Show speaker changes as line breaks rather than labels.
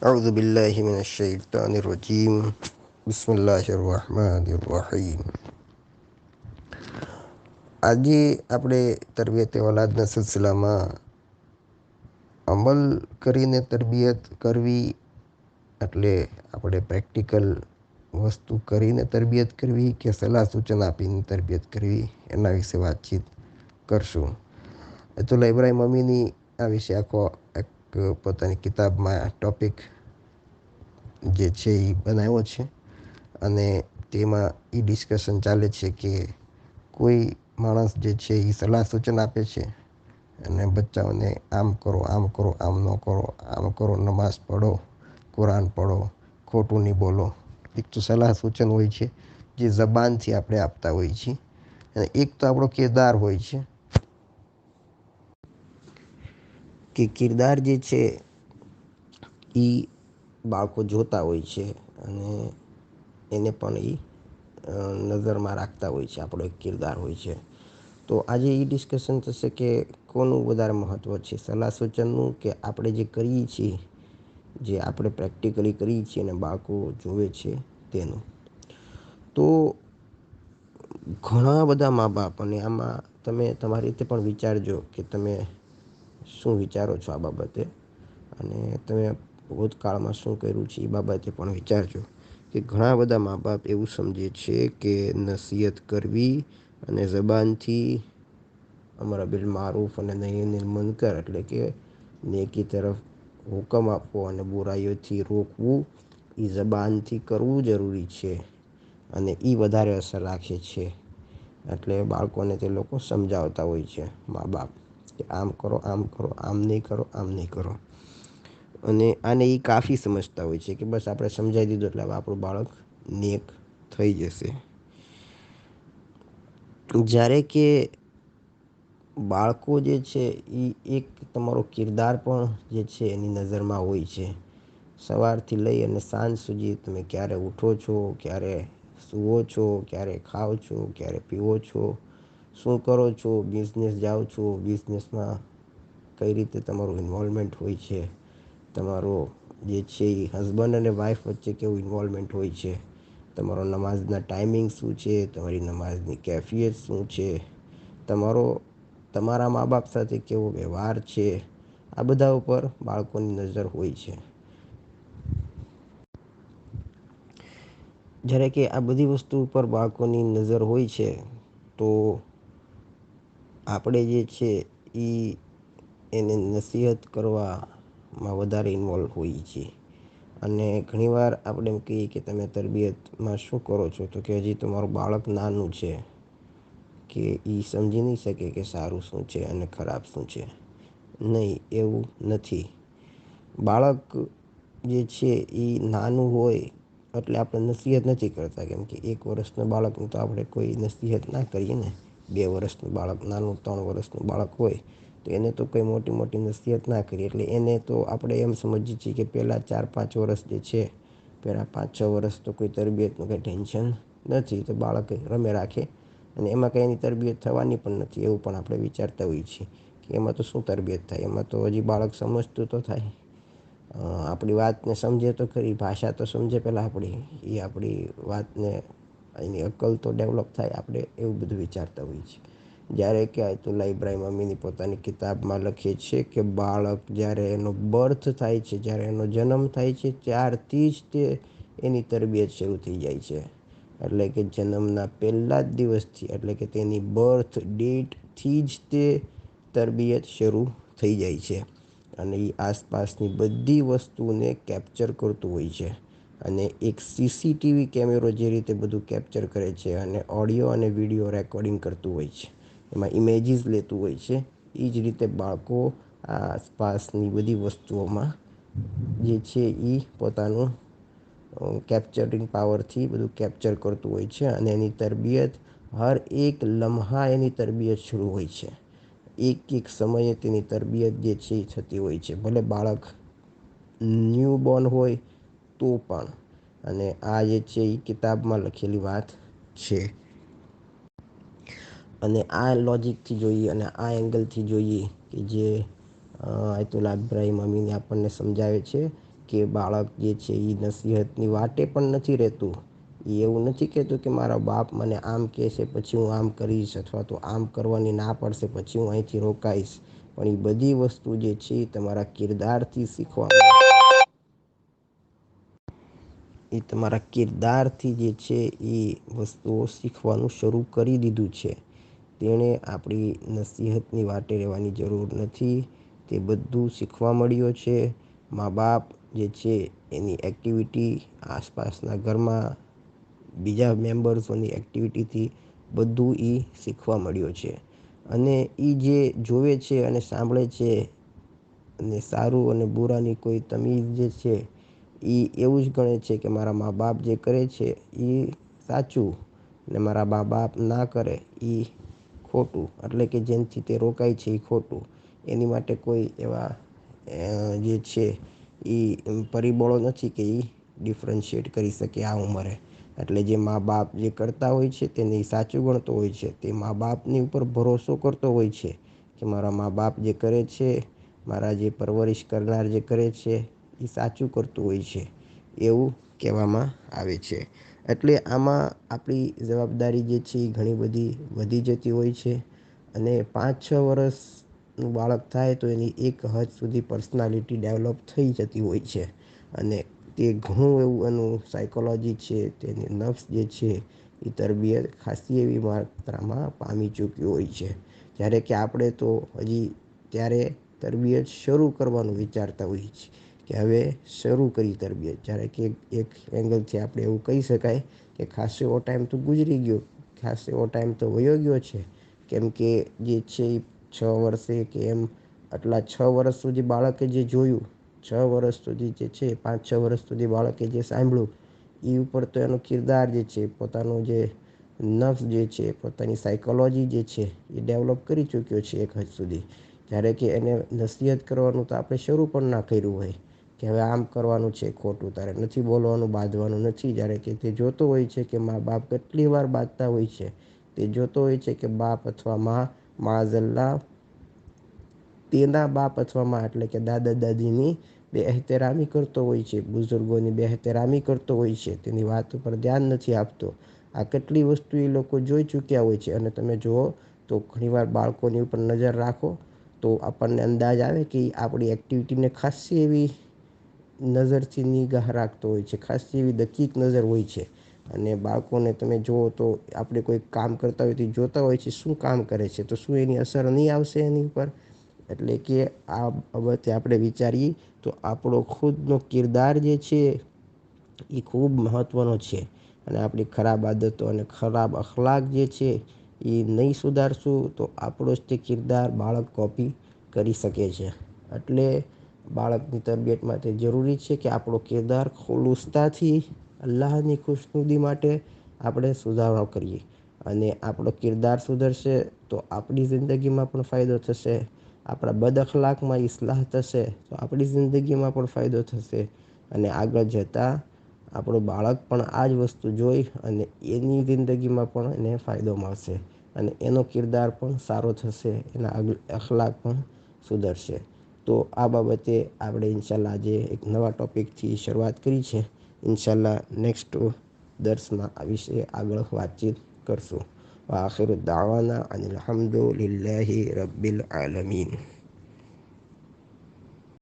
أعوذ بالله من الشيطان الرجيم بسم الله الرحمن الرحيم. આજે આપણે તરબિયત ઓલાદના સિલસિલામાં અમલ કરીને તરબિયત કરવી એટલે આપણે પ્રેક્ટિકલ વસ્તુ કરીને તરબિયત કરવી કે સલાહ સૂચન આપીને તરબિયત કરવી એના વિશે વાતચીત કરશું. અતુલ્લા ઇબ્રાહિમ અમીની આ વિશે આખો એક પોતાની કિતાબમાં ટોપિક જે છે એ બનાવ્યો છે અને તેમાં એ ડિસ્કશન ચાલે છે કે કોઈ માણસ જે છે એ સલાહ સૂચન આપે છે અને બચ્ચાઓને આમ કરો આમ કરો આમ ન કરો આમ કરો, નમાઝ પઢો, કુરાન પઢો, ખોટું નહીં બોલો. એક તો સલાહ સૂચન હોય છે જે જબાનથી આપણે આપતા હોઈએ છીએ અને એક તો આપણો કિરદાર હોય છે કે કિરદાર જે છે એ બાળકો જોતા હોય છે અને એને પણ એ નજરમાં રાખતા હોય છે. આપણો એક કિરદાર હોય છે. તો આજે એ ડિસ્કશન થશે કે કોનું વધારે મહત્ત્વ છે, સલાહ સૂચનનું કે આપણે જે કરીએ છીએ, જે આપણે પ્રેક્ટિકલી કરીએ છીએ અને બાળકો જોવે છે તેનું. તો ઘણા બધા મા બાપ, અને આમાં તમે તમારી રીતે પણ વિચારજો કે તમે શું વિચારો છો આ બાબતે, અને તમે ભૂતકાળમાં શું કર્યું છે એ બાબતે પણ વિચારજો. કે ઘણા બધા મા બાપ એવું સમજે છે કે નસીહત કરવી અને જબાનથી અમર બિલ મારૂફ અને નહી અનિલ મુનકર એટલે કે નેકી તરફ હુકમ આપવો અને બુરાઈઓથી રોકવું એ જબાનથી કરવું જરૂરી છે અને એ વધારે અસર રાખે છે. એટલે બાળકોને તે લોકો સમજાવતા હોય છે મા બાપ કે આમ કરો, આમ કરો, આમ નહીં કરો, આમ નહીં કરો. અને આને એ કાફી સમજતા હોય છે કે બસ આપણે સમજાવી દીધું એટલે હવે આપણું બાળક નેક થઈ જશે. જ્યારે કે બાળકો જે છે એ એક તમારો કિરદાર પણ જે છે એની નજરમાં હોય છે. સવારથી લઈ અને સાંજ સુધી તમે ક્યારે ઉઠો છો, ક્યારે સૂવો છો, ક્યારે ખાઓ છો, ક્યારે પીવો છો, શું કરો છો, બિઝનેસ જાઓ છો, બિઝનેસમાં કઈ રીતે તમારું ઇન્વોલ્વમેન્ટ હોય છે, તમારો જે છે એ હસબન્ડ અને વાઈફ વચ્ચે કેવું ઇન્વોલ્વમેન્ટ હોય છે, તમારો નમાઝના ટાઈમિંગ શું છે, તમારી નમાઝની કેફિયત શું છે, તમારો તમારા મા બાપ સાથે કેવો વ્યવહાર છે, આ બધા ઉપર બાળકોની નજર હોય છે. જ્યારે કે આ બધી વસ્તુ ઉપર બાળકોની નજર હોય છે તો આપણે જે છે એ એને નસીહત કરવામાં વધારે ઇન્વોલ્વ હોઈએ છીએ. અને ઘણીવાર આપણે એમ કહીએ કે તમે તરબિયતમાં શું કરો છો, તો કે હજી તમારું બાળક નાનું છે કે એ સમજી નહીં શકે કે સારું શું છે અને ખરાબ શું છે. નહીં, એવું નથી. બાળક જે છે એ નાનું હોય એટલે આપણે નસીહત નથી કરતા, કેમ કે 1 વર્ષના બાળકનું તો આપણે કોઈ નસીહત ના કરીએ ને. 2 વર્ષનું બાળક, નાનું 3 વર્ષનું બાળક હોય તો એને તો કંઈ મોટી મોટી નસીહત ના કરીએ. એટલે એને તો આપણે એમ સમજીએ છીએ કે પહેલાં 4-5 વર્ષ જે છે, પહેલાં 5-6 વર્ષ તો કોઈ તરબિયતનું કંઈ ટેન્શન નથી, તો બાળક રમે રાખે અને એમાં કંઈ એની તરબિયત થવાની પણ નથી, એવું પણ આપણે વિચારતા હોઈએ છીએ કે એમાં તો શું તરબિયત થાય, એમાં તો હજી બાળક સમજતું તો થાય, આપણી વાતને સમજે તો ખરી, ભાષા તો સમજે પહેલાં આપણી, એ આપણી વાતને એની અક્કલ તો ડેવલપ થાય, આપણે એવું બધું વિચારતા હોઈએ છીએ. જ્યારે કે આયતુલ્લા ઇબ્રાહિમ અમીની પોતાની કિતાબમાં લખે છે કે બાળક જ્યારે એનો બર્થ થાય છે, જ્યારે એનો જન્મ થાય છે, ત્યારથી જ તે એની તરબિયત શરૂ થઈ જાય છે. એટલે કે જન્મના પહેલા જ દિવસથી, એટલે કે તેની બર્થ ડેટથી જ તે તરબિયત શરૂ થઈ જાય છે. અને એ આસપાસની બધી વસ્તુને કેપ્ચર કરતું હોય છે. અને એક સીસીટીવી કેમેરો જે રીતે બધું કેપ્ચર કરે છે અને ઓડિયો અને વિડિયો રેકોર્ડિંગ કરતું હોય છે, એમાં ઇમેજીસ લેતું હોય છે, એ જ રીતે બાળકો આ આસપાસની બધી વસ્તુઓમાં જે છે એ પોતાનું કેપ્ચરિંગ પાવરથી બધું કેપ્ચર કરતું હોય છે અને એની તરબિયત હર એક લમ્હા એની તરબિયત શરૂ હોય છે. એક એક સમયે તેની તરબિયત જે છે એ થતી હોય છે, ભલે બાળક ન્યૂ બોર્ન હોય તો પણ. અને આ જે છે એ કિતાબમાં લખેલી વાત છે. અને આ લોજિકથી જોઈએ અને આ એંગલથી જોઈએ કે જે આયતુલ્લા ઇબ્રાહિમ અમીની આપણને સમજાવે છે કે બાળક જે છે એ નસીહતની વાટે પણ નથી રહેતું. એ એવું નથી કહેતું કે મારા બાપ મને આમ કહે છે પછી હું આમ કરીશ, અથવા તો આમ કરવાની ના પડશે પછી હું અહીંથી રોકાઈશ. પણ એ બધી વસ્તુ જે છે એ તમારા કિરદારથી શીખવા એ તમારા કિરદારથી જે છે એ વસ્તુઓ શીખવાનું શરૂ કરી દીધું છે. તેણે આપણી નસીહતની વાટે રહેવાની જરૂર નથી. તે બધું શીખવા મળ્યો છે. મા બાપ જે છે એની એક્ટિવિટી, આસપાસના ઘરમાં બીજા મેમ્બર્સોની એક્ટિવિટીથી બધું એ શીખવા મળ્યો છે. અને એ જે જોવે છે અને સાંભળે છે અને સારું અને બુરાની કોઈ તમીઝ જે છે એ એવું જ ગણે છે કે મારા મા બાપ જે કરે છે એ સાચું, ને મારા મા બાપ ના કરે એ ખોટું. એટલે કે જેનાથી તે રોકાય છે એ ખોટું. એની માટે કોઈ એવા જે છે એ પરિબળો નથી કે એ ડિફરન્શિએટ કરી શકે આ ઉંમરે. એટલે જે મા બાપ જે કરતા હોય છે તેને એ સાચું ગણતો હોય છે. તે મા બાપની ઉપર ભરોસો કરતો હોય છે કે મારા મા બાપ જે કરે છે, મારા જે પરવરિશ કરનાર જે કરે છે એ સાચું કરતું હોય છે, એવું કહેવામાં આવે છે. એટલે આમાં આપણી જવાબદારી જે છે એ ઘણી બધી વધી જતી હોય છે. અને 5-6 વર્ષનું બાળક થાય તો એની એક હદ સુધી પર્સનાલિટી ડેવલોપ થઈ જતી હોય છે. અને તે ઘણું એવું એનું સાયકોલોજી છે, તેની નફ્સ જે છે એ તરબિયત ખાસી એવી માત્રામાં પામી ચૂક્યું હોય છે. જ્યારે કે આપણે તો હજી ત્યારે તરબિયત શરૂ કરવાનું વિચારતા હોઈએ છીએ કે હવે શરૂ કરી તરબિયત. જ્યારે કે એક એંગલથી આપણે એવું કહી શકાય કે ખાસો એવો ટાઈમ તો ગુજરી ગયો, ખાસો એવો ટાઈમ તો વયો ગયો છે. કેમ કે જે છે એ 6 વર્ષે કે એમ આટલા 6 વર્ષ સુધી બાળકે જે જોયું, 6 વર્ષ સુધી જે છે 5-6 વર્ષ સુધી બાળકે જે સાંભળ્યું એ ઉપર તો એનો કિરદાર જે છે, પોતાનું જે નફ્સ જે છે, પોતાની સાયકોલોજી જે છે એ ડેવલોપ કરી ચૂક્યો છે એક હદ સુધી. જ્યારે કે એને નસીહત કરવાનું તો આપણે શરૂ પણ ના કર્યું હોય કે હવે આમ કરવાનું છે ખોટું, તારે નથી બોલવાનું, બાંધવાનું નથી. જ્યારે કે તે જોતો હોય છે કે મા બાપ કેટલી વાર બાંધતા હોય છે. તે જોતો હોય છે કે બાપ અથવા મા માઝલ્લા તેના બાપ અથવા મા એટલે કે દાદા દાદીની બેએહતરામી કરતો હોય છે, બુઝુર્ગોની બેએહતરામી કરતો હોય છે, તેની વાત ઉપર ધ્યાન નથી આપતો. આ કેટલી વસ્તુ એ લોકો જોઈ ચૂક્યા હોય છે. અને તમે જુઓ તો ઘણીવાર બાળકોની ઉપર નજર રાખો તો આપણને અંદાજ આવે કે આપણી એક્ટિવિટીને ખાસી એવી નઝરથી નિગાહ રાખતો હોય છે, ખાસી એવી દકીક નઝર હોય છે. અને બાળકોને તમે જુઓ તો આપણે કોઈ કામ કરતા હોય તો જોતા હોય છે શું કામ કરે છે, તો શું એની અસર નહીં આવશે એની ઉપર. એટલે કે આ બાબતે આપણે વિચારીએ તો આપણો ખુદનો કિરદાર જે છે એ ખૂબ મહત્ત્વનો છે. અને આપણી ખરાબ આદતો અને ખરાબ અખલાક જે છે એ નહીં સુધારશું તો આપણો જ તે કિરદાર બાળક કોપી કરી શકે છે. એટલે બાળકની તરબિયત માટે જરૂરી છે કે આપણો કિરદાર ખુલુસતાથી અલ્લાહની ખુશનુદી માટે આપણે સુધારો કરીએ. અને આપણો કિરદાર સુધરશે તો આપણી જિંદગીમાં પણ ફાયદો થશે. આપણા બદ અખલાકમાં ઇસ્લાહ થશે તો આપણી જિંદગીમાં પણ ફાયદો થશે. અને આગળ જતાં આપણું બાળક પણ આ જ વસ્તુ જોઈ અને એની જિંદગીમાં પણ એને ફાયદો મળશે. અને એનો કિરદાર પણ સારો થશે, એના અખલાક પણ સુધરશે. તો આ બાબતે આપણે ઇન્શાલ્લાહ આજે એક નવા ટૉપિકથી શરૂઆત કરી છે. ઇન્શાલ્લાહ નેક્સ્ટ દર્સમાં આ વિશે આગળ વાતચીત કરશું. આખિર દાવાના અનિલ હમ્દુલિલ્લાહિ રબ્બિલ આલમીન.